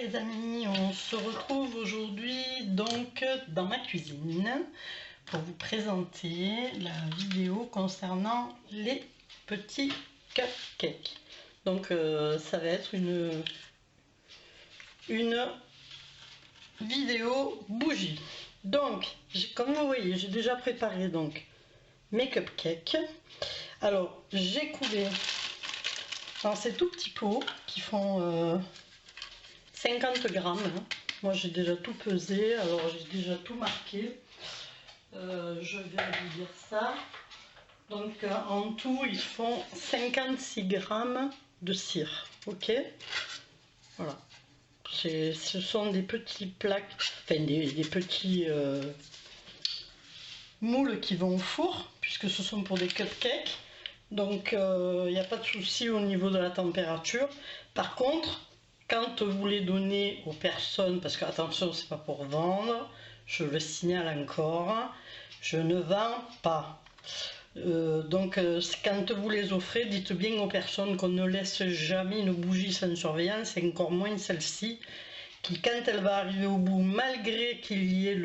les amis, on se retrouve aujourd'hui donc dans ma cuisine pour vous présenter la vidéo concernant les petits cupcakes. Donc ça va être une vidéo bougie. Donc comme vous voyez, j'ai déjà préparé donc mes cupcakes. Alors j'ai coulé dans ces tout petits pots qui font 50 grammes. Moi j'ai déjà tout pesé, alors j'ai déjà tout marqué. Je vais vous dire ça. Donc en tout ils font 56 grammes de cire. Ok, voilà. Ce sont des petits plaques, enfin des petits moules qui vont au four, puisque ce sont pour des cupcakes. Donc il n'y a pas de souci au niveau de la température. Par contre, quand vous les donnez aux personnes, parce que attention, c'est pas pour vendre, je le signale encore, je ne vends pas. Donc quand vous les offrez, dites bien aux personnes qu'on ne laisse jamais une bougie sans surveillance, et encore moins celle-ci, qui quand elle va arriver au bout, malgré qu'il y ait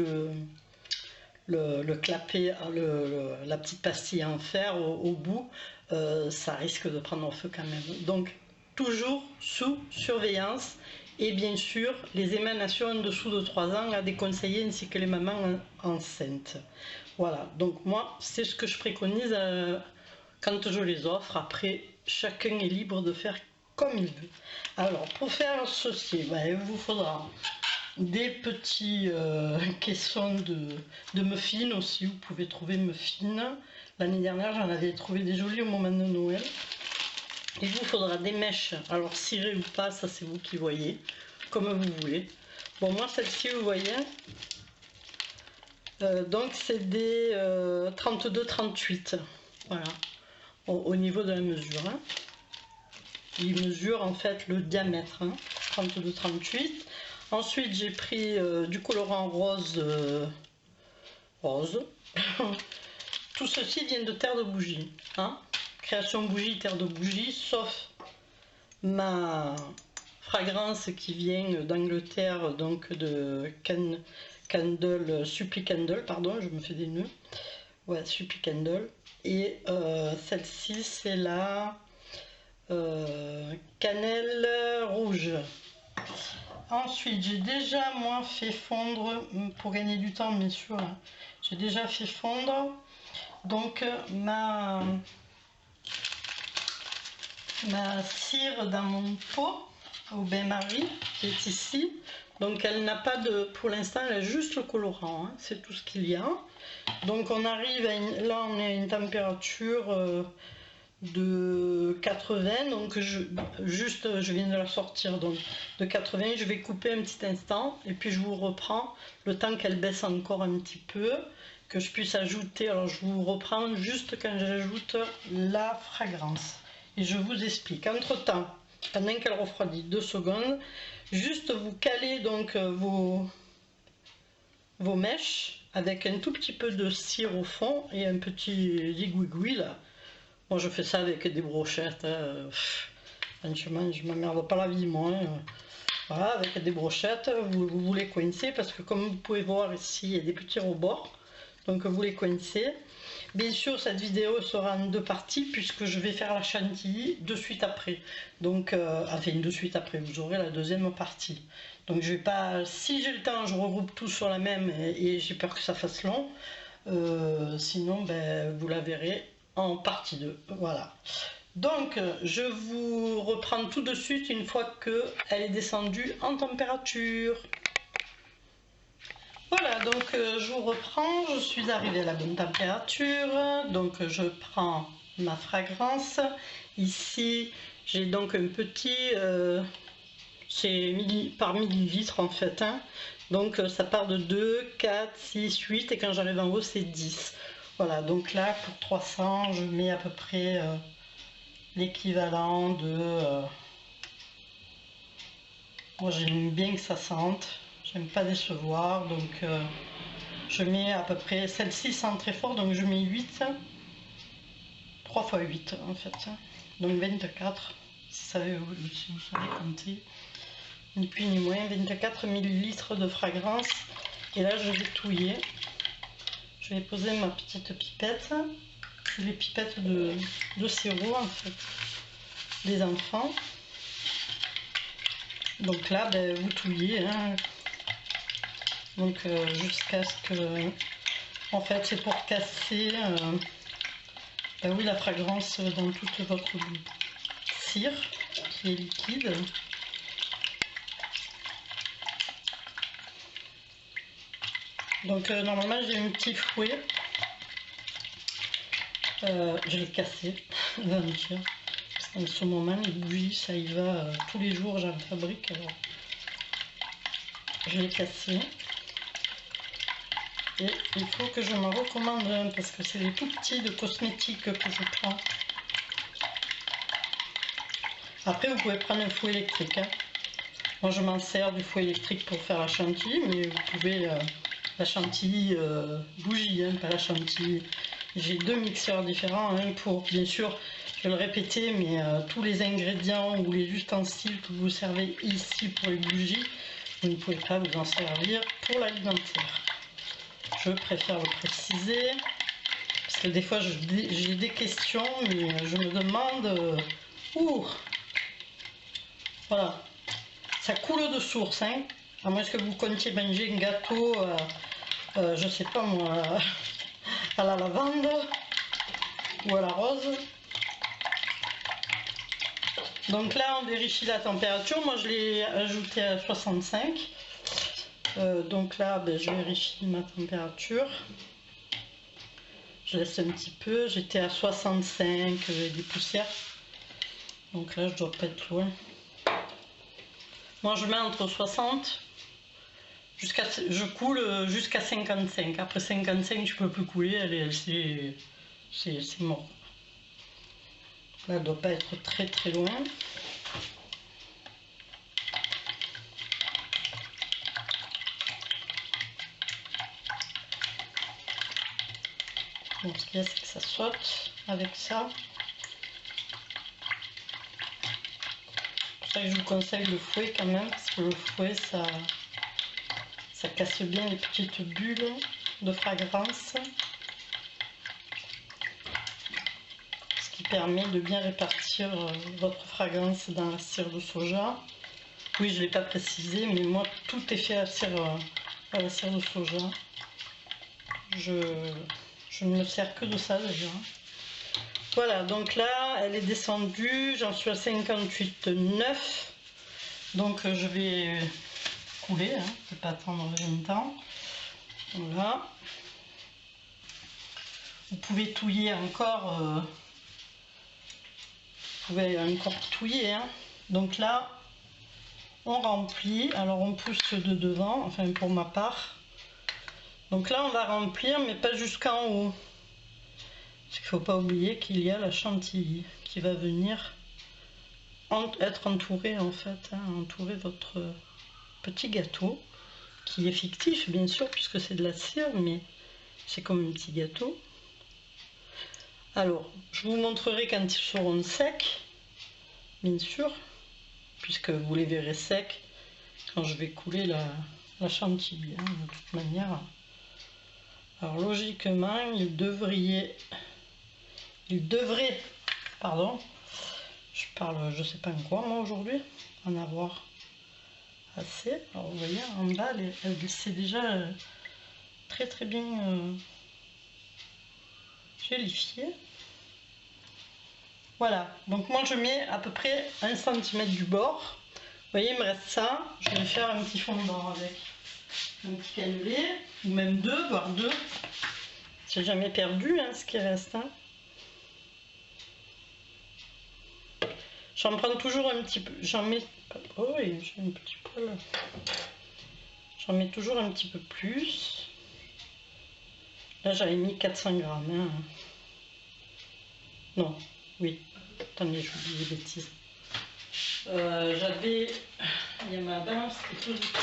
le clapet, la petite pastille en fer au bout, ça risque de prendre feu quand même. Donc toujours sous surveillance, et bien sûr les émanations en dessous de 3 ans à déconseiller, ainsi que les mamans enceintes. Voilà, donc moi c'est ce que je préconise quand je les offre. Après chacun est libre de faire comme il veut. Alors pour faire ceci, il vous faudra des petits caissons de muffins aussi. Vous pouvez trouver muffins. L'année dernière j'en avais trouvé des jolis au moment de Noël. Il vous faudra des mèches, alors cirées ou pas, ça c'est vous qui voyez, comme vous voulez. Bon, moi celle-ci vous voyez, donc c'est des 32-38, voilà, au niveau de la mesure. Hein. Il mesure en fait le diamètre, hein, 32-38. Ensuite j'ai pris du colorant rose, tout ceci vient de terre de bougie, hein. Création bougie, terre de bougie, sauf ma fragrance qui vient d'Angleterre, donc de Candle, Supply Candle, pardon, je me fais des nœuds, ouais, Supply Candle, et celle-ci c'est la cannelle rouge. Ensuite j'ai déjà moi fait fondre, pour gagner du temps bien sûr, hein, j'ai déjà fait fondre donc ma cire dans mon pot au bain-marie qui est ici. Donc elle n'a pas de, pour l'instant elle a juste le colorant, hein, c'est tout ce qu'il y a. Donc on arrive à là on est à une température de 80, donc je viens de la sortir donc de 80, je vais couper un petit instant et puis je vous reprends le temps qu'elle baisse encore un petit peu, que je puisse ajouter. Alors je vous reprends juste quand j'ajoute la fragrance. Et je vous explique. Entre temps, pendant qu'elle refroidit 2 secondes, juste vous calez donc vos mèches avec un tout petit peu de cire au fond et un petit zigouigoui là. Moi je fais ça avec des brochettes. Hein. Franchement, je m'emmerde pas la vie moi. Hein. Voilà, avec des brochettes, vous les coincez parce que comme vous pouvez voir ici, il y a des petits rebords. Donc vous les coincez. Bien sûr cette vidéo sera en 2 parties puisque je vais faire la chantilly de suite après. Donc enfin de suite après, vous aurez la deuxième partie. Donc je vais pas, si j'ai le temps je regroupe tout sur la même et j'ai peur que ça fasse long. Sinon ben, vous la verrez en partie 2. Voilà. Donc je vous reprends tout de suite une fois qu'elle est descendue en température. Voilà, donc je vous reprends, je suis arrivée à la bonne température, donc je prends ma fragrance. Ici, j'ai donc un petit, c'est par millilitre en fait, hein. Donc ça part de 2, 4, 6, 8 et quand j'arrive en haut c'est 10. Voilà, donc là pour 300, je mets à peu près l'équivalent de... moi j'aime bien que ça sente. J'aime pas décevoir, donc je mets à peu près, celle-ci sent très fort, donc je mets 8, 3 fois 8 en fait, donc 24, si vous savez compter, ni plus ni moins, 24 ml de fragrance. Et là, je vais touiller. Je vais poser ma petite pipette. C'est les pipettes de sirop, en fait, des enfants. Donc là, ben, vous touillez. Hein. Donc jusqu'à ce que... En fait, c'est pour casser ben oui, la fragrance dans toute votre cire qui est liquide. Donc normalement j'ai un petit fouet, je l'ai cassé avant-hier, parce qu'en ce moment les bougies ça y va, tous les jours j'en fabrique, alors je l'ai cassé. Et il faut que je m'en recommande un, parce que c'est les tout petits de cosmétiques que je prends. Après vous pouvez prendre un fouet électrique, hein. Moi je m'en sers du fouet électrique pour faire la chantilly, mais vous pouvez... la chantilly bougie, hein, pas la chantilly. J'ai deux mixeurs différents, un pour, bien sûr, je vais le répéter, mais tous les ingrédients ou les ustensiles que vous servez ici pour les bougies, vous ne pouvez pas vous en servir pour l'alimentaire. Je préfère le préciser, parce que des fois j'ai des questions, mais je me demande où. Voilà, ça coule de source, hein. À moins que vous comptiez manger un gâteau, je sais pas moi, à la lavande ou à la rose. Donc là on vérifie la température, moi je l'ai ajouté à 65. Donc là ben, je vérifie ma température. Je laisse un petit peu, j'étais à 65, des poussières. Donc là je dois pas être loin. Moi je mets entre 60. Je coule jusqu'à 55. Après 55, tu peux plus couler, c'est mort. Là, elle ne doit pas être très très loin. Donc, ce qu'il y a, c'est que ça saute avec ça. C'est pour ça que je vous conseille le fouet quand même, parce que le fouet, ça casse bien les petites bulles de fragrance, ce qui permet de bien répartir votre fragrance dans la cire de soja. Oui, je ne l'ai pas précisé, mais moi tout est fait à la cire de soja. Je ne me sers que de ça déjà. Voilà, donc là elle est descendue, j'en suis à 58,9. Donc je vais couler, hein, je ne vais pas attendre longtemps. Voilà. Vous pouvez touiller encore, vous pouvez encore touiller, hein. Donc là, on remplit, alors on pousse de devant, enfin pour ma part. Donc là, on va remplir, mais pas jusqu'en haut. Parce qu'il ne faut pas oublier qu'il y a la chantilly qui va venir être entourée en fait, hein, entourer votre petit gâteau, qui est fictif bien sûr, puisque c'est de la cire, mais c'est comme un petit gâteau. Alors, je vous montrerai quand ils seront secs, bien sûr, puisque vous les verrez secs quand je vais couler la chantilly, hein, de toute manière. Alors logiquement, il devrait, pardon, je parle, je sais pas quoi moi aujourd'hui, en avoir assez. Alors vous voyez, en bas, c'est déjà très très bien gélifié. Voilà, donc moi je mets à peu près 1 cm du bord. Vous voyez, il me reste ça. Je vais faire un petit fondant avec un petit cannelé, ou même deux, voire deux. J'ai jamais perdu hein, ce qui reste. Hein. J'en prends toujours un petit peu. J'en mets. Oh oui, j'ai un petit poil. J'en mets toujours un petit peu plus. Là, j'avais mis 400 grammes. Hein. Non, oui. Attendez, je vous dis des bêtises. J'avais. Il y a ma balance qui est positive.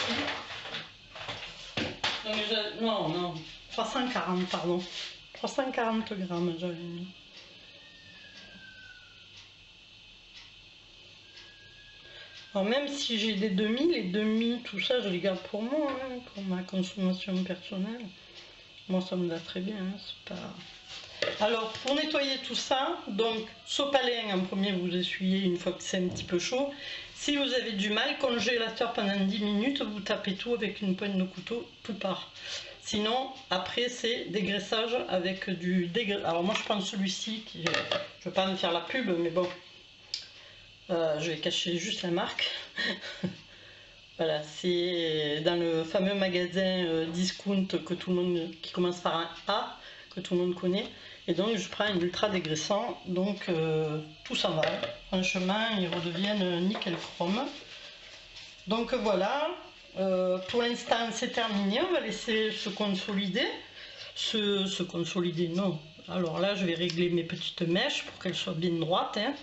Non, non. 340, pardon. 340 grammes, j'avais mis. Alors même si j'ai des demi, les demi, tout ça, je les garde pour moi, hein, pour ma consommation personnelle. Moi, ça me va très bien, hein, c'est pas... Alors, pour nettoyer tout ça, donc, sopalin, en premier, vous essuyez une fois que c'est un petit peu chaud. Si vous avez du mal, congélateur pendant 10 minutes, vous tapez tout avec une pointe de couteau, tout part. Sinon, après, c'est dégraissage avec du dégraissage. Alors moi, je prends celui-ci, je ne vais pas me faire la pub, mais bon, je vais cacher juste la marque. Voilà, c'est dans le fameux magasin discount que tout le monde, qui commence par un A, que tout le monde connaît. Et donc, je prends un ultra dégraissant, donc tout s'en va. Franchement, ils redeviennent nickel chrome. Donc voilà. Pour l'instant c'est terminé, on va laisser se consolider, se consolider, non, alors là je vais régler mes petites mèches pour qu'elles soient bien droites, hein.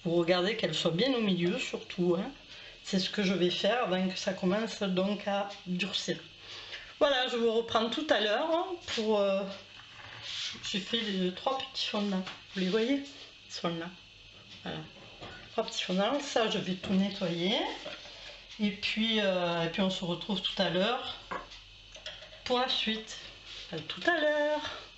Vous regardez qu'elles soient bien au milieu surtout, hein. C'est ce que je vais faire avant que ça commence donc à durcir. Voilà, je vous reprends tout à l'heure pour... j'ai fait les 3 petits fondants, vous les voyez, ils sont là, voilà, 3 petits fondants, ça je vais tout nettoyer. Et puis on se retrouve tout à l'heure pour la suite. À tout à l'heure.